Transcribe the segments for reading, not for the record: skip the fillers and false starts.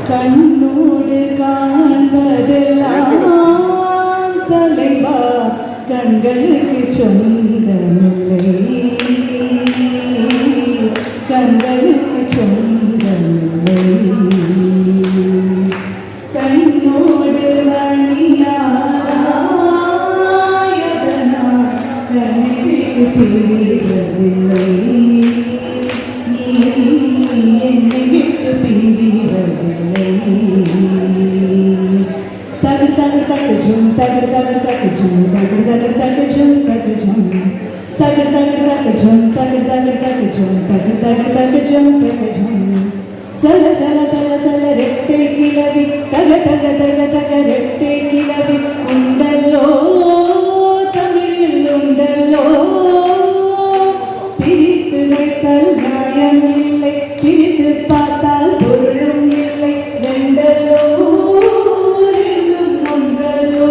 கண்ணோடு காண்பதெல்லாம் தலைவா கண்களுக்கு சொந்தமில்லை, கண்களுக்கு சொந்தமில்லை. கண்ணோடு மணியாராயதனால் கண்ணிற்கு பிரிவதில்லை, நீ என்னை விட்டு பிரிவதில்லை. தகு தகு தகு ஜும் தகு தகு தகு ஜும் தகு தகு தகு ஜும் தகு ஜும் தகு தகு தகு ஜும் தகு தகு தகு ஜும் தகு தகு தகு ஜும் தகு ஜும். சல சல சல சல ரெட்டை கிளவி தக தக தக தக ரெட்டை கிளவி உண்டல்லோ தமிழில் உண்டல்லோ, பிரித்து வைத்தால் நியாயம் இல்லை, பிரித்து பார்த்தால் பொருளும் இல்லை. ரெண்டல்லோ ரெண்டும் ஒன்றல்லோ,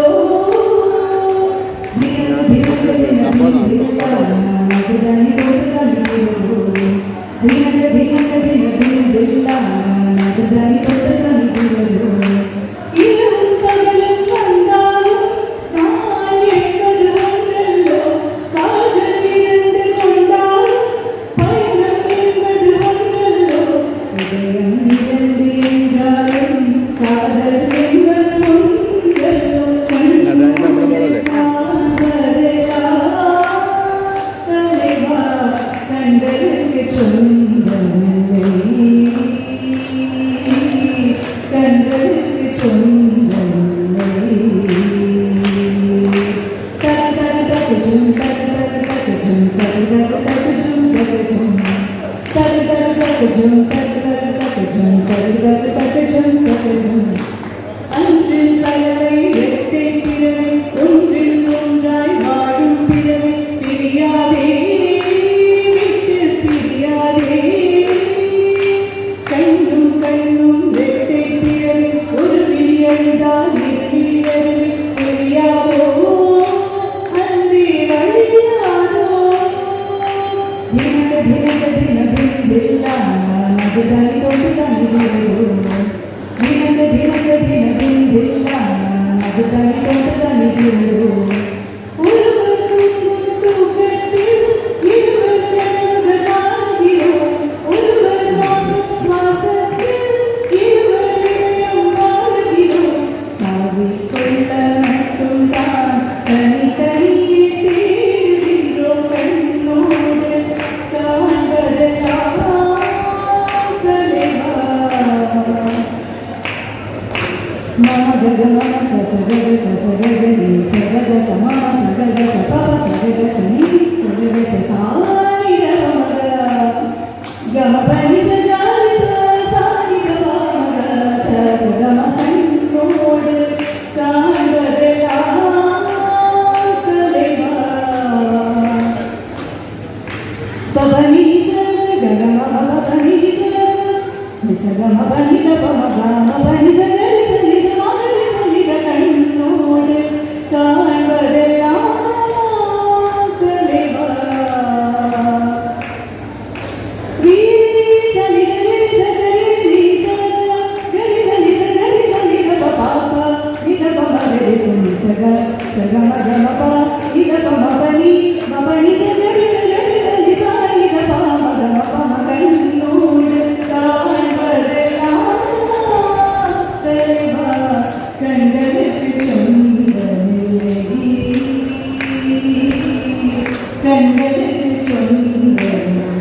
அன்றில் பலரை வெட்டை பிறவை ஒன்றில் ஒன்றாய் வாழும் பிறவை பிரியாதே விட்டு பிரியாதே. கண்ணும் கண்ணும் வெட்டை பிறவை ஒரு விழி அழுதால் இரு விழி அழுவி புரியாதோ அன்பே வழியாதோ. தினக தினக தினபில்லா நகுதனி தொட்டுதனி தினக தினக தினபில்லா நகுதனி தொட்டுதனி தினோ. கண்களுக்கு சொந்தமில்லை.